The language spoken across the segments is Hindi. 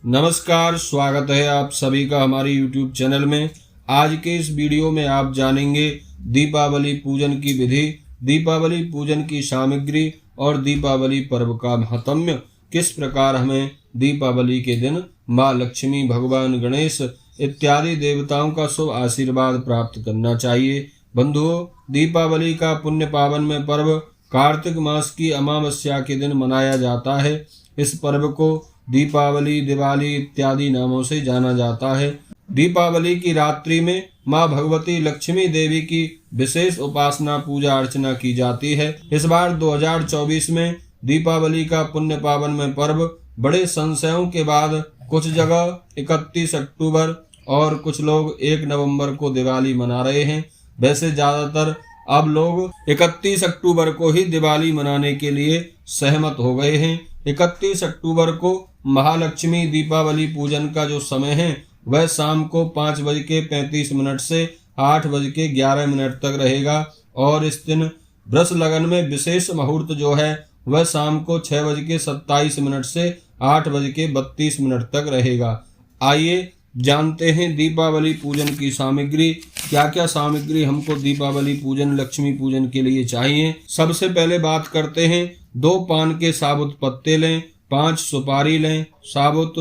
नमस्कार, स्वागत है आप सभी का हमारे YouTube चैनल में। आज के इस वीडियो में आप जानेंगे दीपावली पूजन की विधि, दीपावली पूजन की सामग्री और दीपावली पर्व का महात्म्य। किस प्रकार हमें दीपावली के दिन माँ लक्ष्मी, भगवान गणेश इत्यादि देवताओं का शुभ आशीर्वाद प्राप्त करना चाहिए। बंधुओं, दीपावली का पुण्य पावन में पर्व कार्तिक मास की अमावस्या के दिन मनाया जाता है। इस पर्व को दीपावली, दिवाली इत्यादि नामों से जाना जाता है। दीपावली की रात्रि में माँ भगवती लक्ष्मी देवी की विशेष उपासना, पूजा अर्चना की जाती है। इस बार 2024 में दीपावली का पुण्य पावन में पर्व बड़े संशयों के बाद कुछ जगह 31 अक्टूबर और कुछ लोग 1 नवंबर को दिवाली मना रहे हैं। वैसे ज्यादातर अब लोग 31 अक्टूबर को ही दिवाली मनाने के लिए सहमत हो गए हैं। 31 अक्टूबर को महालक्ष्मी दीपावली पूजन का जो समय है वह शाम को 5:35 से 8:11 तक रहेगा और इस दिन वृष लगन में विशेष मुहूर्त जो है वह शाम को 6:27 से 8:32 तक रहेगा। आइए जानते हैं दीपावली पूजन की सामग्री। क्या क्या सामग्री हमको दीपावली पूजन, लक्ष्मी पूजन के लिए चाहिए। सबसे पहले बात करते हैं, 2 पान के साबुत पत्ते लें, 5 सुपारी लें, साबुत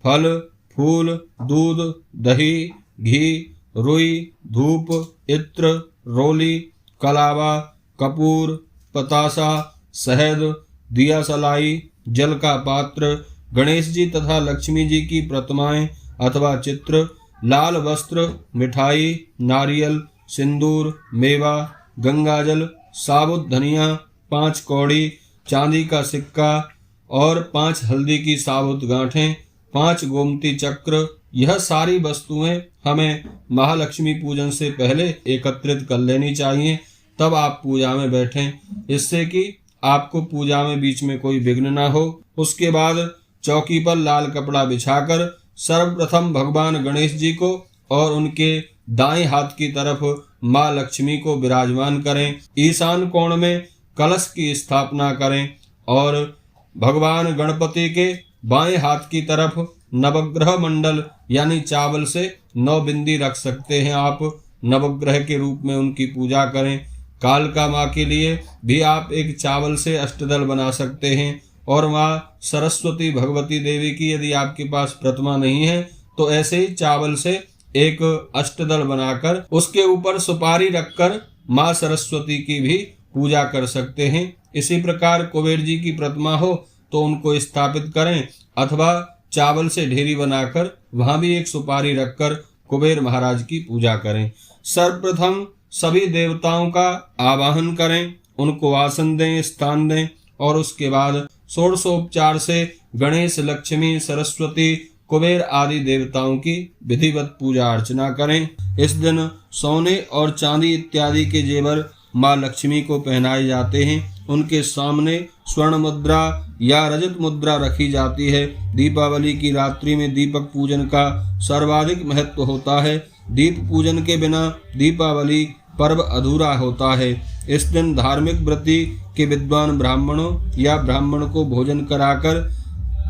फल, फूल, दूध, दही, घी, रुई, धूप, इत्र, रोली, कलावा, कपूर, पतासा, शहद, दिया सलाई, जल का पात्र, गणेश जी तथा लक्ष्मी जी की प्रतिमाएं अथवा चित्र, लाल वस्त्र, मिठाई, नारियल, सिंदूर, मेवा, गंगाजल, साबुत धनिया, 5 कौड़ी, चांदी का सिक्का और 5 हल्दी की साबुत गांठें, 5 गोमती चक्र। यह सारी वस्तुएं हमें महालक्ष्मी पूजन से पहले एकत्रित कर लेनी चाहिए, तब आप पूजा में बैठें, इससे कि आपको पूजा में बीच में कोई विघ्न ना हो। उसके बाद चौकी पर लाल कपड़ा बिछाकर सर्वप्रथम भगवान गणेश जी को और उनके दाएं हाथ की तरफ माँ लक्ष्मी को विराजमान करें। ईशान कोण में कलश की स्थापना करें और भगवान गणपति के बाएं हाथ की तरफ नवग्रह मंडल यानी चावल से 9 बिंदी रख सकते हैं। आप नवग्रह के रूप में उनकी पूजा करें। कालका माँ के लिए भी आप एक चावल से अष्टदल बना सकते हैं और माँ सरस्वती भगवती देवी की यदि आपके पास प्रतिमा नहीं है तो ऐसे ही चावल से एक अष्टदल बनाकर उसके ऊपर सुपारी रखकर माँ सरस्वती की भी पूजा कर सकते हैं। इसी प्रकार कुबेर जी की प्रतिमा हो तो उनको स्थापित करें अथवा चावल से ढेरी बनाकर वहां भी एक सुपारी रखकर कुबेर महाराज की पूजा करें। सर्वप्रथम सभी देवताओं का आवाहन करें, उनको आसन दें, स्थान दें और उसके बाद षोडशोपचार से गणेश, लक्ष्मी, सरस्वती, कुबेर आदि देवताओं की विधिवत पूजा अर्चना करें। इस दिन सोने और चांदी इत्यादि के जेवर माँ लक्ष्मी को पहनाए जाते हैं। उनके सामने स्वर्ण मुद्रा या रजत मुद्रा रखी जाती है। दीपावली की रात्रि में दीपक पूजन का सर्वाधिक महत्व होता है। दीप पूजन के बिना दीपावली पर्व अधूरा होता है। इस दिन धार्मिक व्रति के विद्वान ब्राह्मणों या ब्राह्मण को भोजन कराकर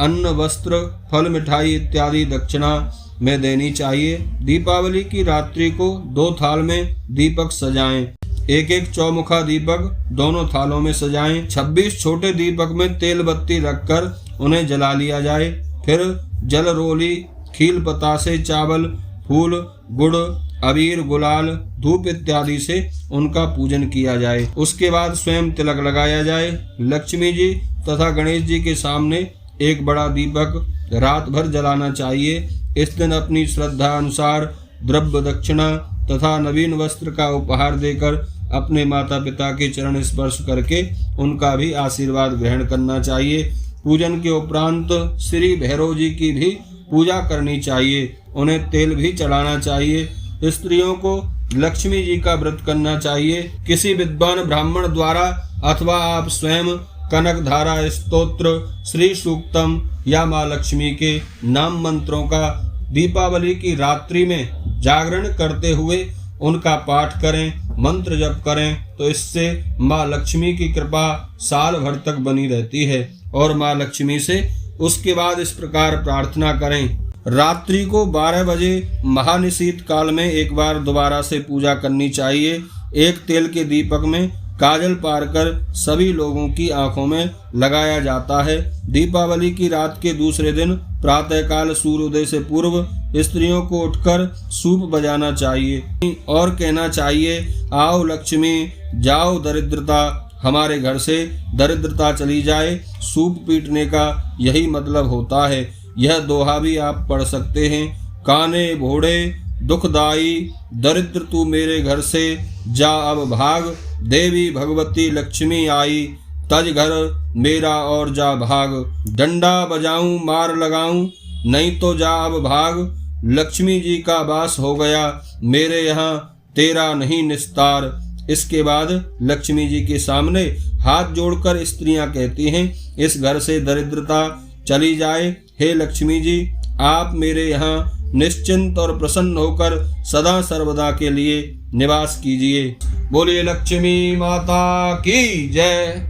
अन्न, वस्त्र, फल, मिठाई इत्यादि दक्षिणा में देनी चाहिए। दीपावली की रात्रि को 2 थाल में दीपक सजाएं। एक चौमुखा दीपक दोनों थालों में सजाएं। 26 छोटे दीपक में तेल बत्ती रखकर उन्हें जला लिया जाए। फिर जल, रोली, खील, पतासे, चावल, फूल, गुड़, अबीर, गुलाल, धूप इत्यादि से उनका पूजन किया जाए। उसके बाद स्वयं तिलक लगाया जाए। लक्ष्मी जी तथा गणेश जी के सामने एक बड़ा दीपक रात भर जलाना चाहिए। इस दिन अपनी श्रद्धा अनुसार द्रव्य दक्षिणा तथा नवीन वस्त्र का उपहार देकर अपने माता पिता के चरण स्पर्श करके उनका भी आशीर्वाद ग्रहण करना चाहिए। पूजन के उपरांत श्री भैरव जी की भी पूजा करनी चाहिए। उन्हें तेल भी चढ़ाना चाहिए। स्त्रियों को लक्ष्मी जी का व्रत करना चाहिए। किसी विद्वान ब्राह्मण द्वारा अथवा आप स्वयं कनक धारा स्तोत्र, श्री सूक्तम या माँ लक्ष्मी के नाम मंत्रों का दीपावली की रात्रि में जागरण करते हुए उनका पाठ करें, मंत्र जप करें तो इससे माँ लक्ष्मी की कृपा साल भर तक बनी रहती है और माँ लक्ष्मी से उसके बाद इस प्रकार प्रार्थना करें। रात्रि को 12 बजे महानिशीत काल में एक बार दोबारा से पूजा करनी चाहिए। एक तेल के दीपक में काजल पार कर सभी लोगों की आंखों में लगाया जाता है। दीपावली की रात के दूसरे दिन प्रातःकाल सूर्योदय से पूर्व स्त्रियों को उठकर सूप बजाना चाहिए और कहना चाहिए, आओ लक्ष्मी, जाओ दरिद्रता, हमारे घर से दरिद्रता चली जाए। सूप पीटने का यही मतलब होता है। यह दोहा भी आप पढ़ सकते हैं। काने भोड़े दुखदाई, दरिद्र तू मेरे घर से जा अब भाग, देवी भगवती लक्ष्मी आई, तज घर मेरा और जा भाग। डंडा बजाऊं मार लगाऊं, नहीं तो जा अब भाग, लक्ष्मी जी का वास हो गया मेरे यहाँ, तेरा नहीं निस्तार। इसके बाद लक्ष्मी जी के सामने हाथ जोड़कर स्त्रियां कहती हैं, इस घर से दरिद्रता चली जाए। हे लक्ष्मी जी, आप मेरे यहाँ निश्चिंत और प्रसन्न होकर सदा सर्वदा के लिए निवास कीजिए। बोलिए लक्ष्मी माता की जय।